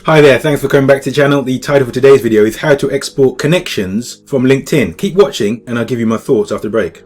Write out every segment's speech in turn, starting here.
Hi there, thanks for coming back to the channel. The title for today's video is how to export connections from LinkedIn. Keep watching and I'll give you my thoughts after the break.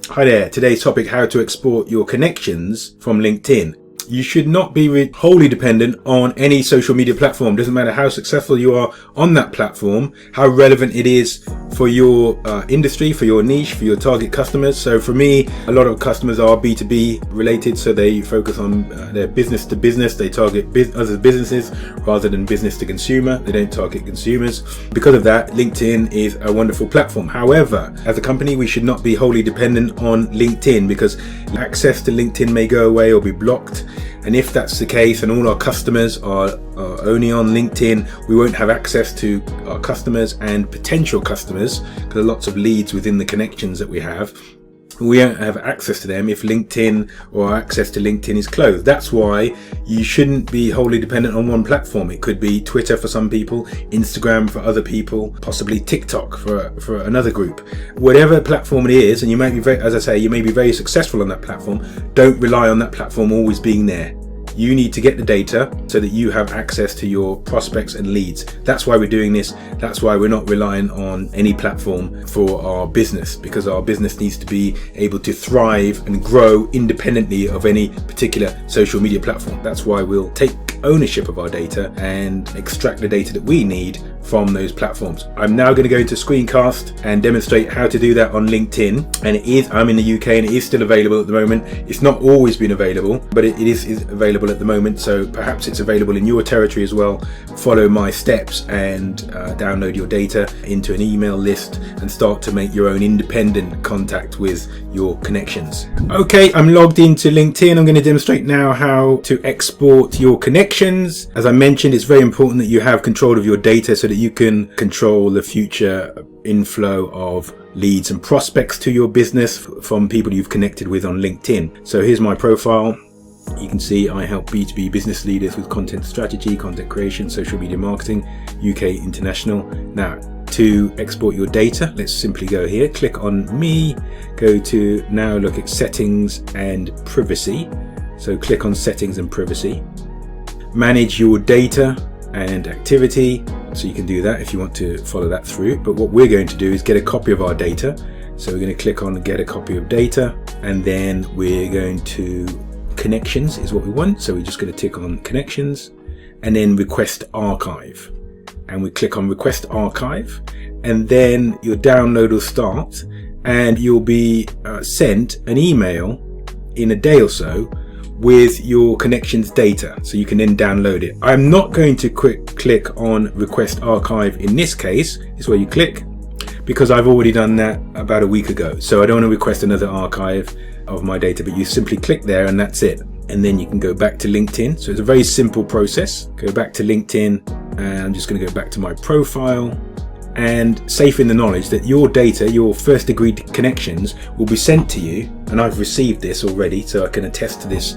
Hi there, today's topic, how to export your connections from LinkedIn. You should not be wholly dependent on any social media platform. Doesn't matter how successful you are on that platform, how relevant it is for your industry, for your niche, for your target customers. So for me, a lot of customers are B2B related, so they focus on their business to business. They target other businesses rather than business to consumer. They don't target consumers. Because of that, LinkedIn is a wonderful platform. However, as a company, we should not be wholly dependent on LinkedIn because access to LinkedIn may go away or be blocked. And if that's the case and all our customers are only on LinkedIn, we won't have access to our customers and potential customers, because there are lots of leads within the connections that we have. We won't have access to them if LinkedIn or access to LinkedIn is closed. That's why you shouldn't be wholly dependent on one platform. It could be Twitter for some people, Instagram for other people, possibly TikTok for another group. Whatever platform it is, and you might be very, as I say, you may be very successful on that platform. Don't rely on that platform always being there. You need to get the data so that you have access to your prospects and leads. That's why we're doing this. That's why we're not relying on any platform for our business, because our business needs to be able to thrive and grow independently of any particular social media platform. That's why we'll take ownership of our data and extract the data that we need from those platforms. I'm now going to go into screencast and demonstrate how to do that on LinkedIn. And I'm in the UK and it is still available at the moment. It's not always been available, but it is available at the moment. So perhaps it's available in your territory as well. Follow my steps and download your data into an email list and start to make your own independent contact with your connections. Okay, I'm logged into LinkedIn. I'm going to demonstrate now how to export your connections. As I mentioned, it's very important that you have control of your data so that you can control the future inflow of leads and prospects to your business from people you've connected with on LinkedIn. So here's my profile. You can see I help B2B business leaders with content strategy, content creation, social media marketing, UK international. Now, to export your data, let's simply go here, click on me, go to now look at settings and privacy. So click on settings and privacy. Manage your data and activity. So you can do that if you want to follow that through. But what we're going to do is get a copy of our data. So we're going to click on get a copy of data, and then we're going to connections is what we want. So we're just going to tick on connections and then request archive. And we click on request archive, and then your download will start and you'll be sent an email in a day or so with your connections data, so you can then download it. I'm not going to click on request archive in this case. It's where you click, because I've already done that about a week ago, so I don't want to request another archive of my data. But you simply click there and that's it, and then you can go back to LinkedIn. So it's a very simple process. Go back to LinkedIn, and I'm just going to go back to my profile, and safe in the knowledge that your data, your first degree connections, will be sent to you. And I've received this already, so I can attest to this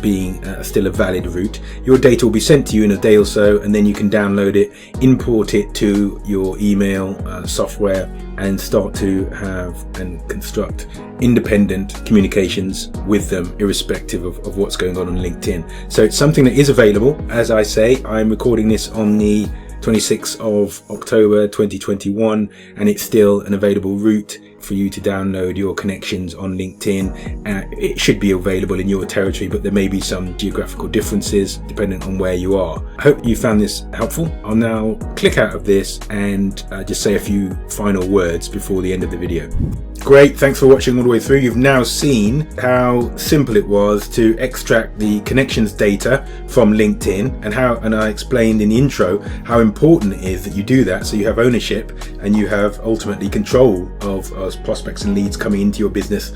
being still a valid route. Your data will be sent to you in a day or so, and then you can download it, import it to your email software, and start to have and construct independent communications with them, irrespective of what's going on LinkedIn. So it's something that is available. As I say, I'm recording this on the 26th of October 2021, and it's still an available route for you to download your connections on LinkedIn. It should be available in your territory, but there may be some geographical differences depending on where you are. I hope you found this helpful. I'll now click out of this and just say a few final words before the end of the video. Great, thanks for watching all the way through. You've now seen how simple it was to extract the connections data from LinkedIn, and I explained in the intro how important it is that you do that, so you have ownership and you have ultimately control of prospects and leads coming into your business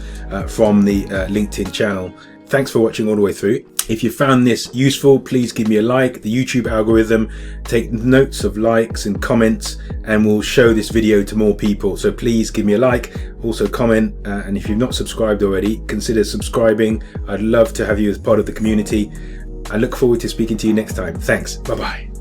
from the LinkedIn channel. Thanks for watching all the way through. If you found this useful, please give me a like. The YouTube algorithm takes notes of likes and comments and will show this video to more people. So please give me a like, also comment, and if you've not subscribed already, consider subscribing. I'd love to have you as part of the community. I look forward to speaking to you next time. Thanks. Bye-bye.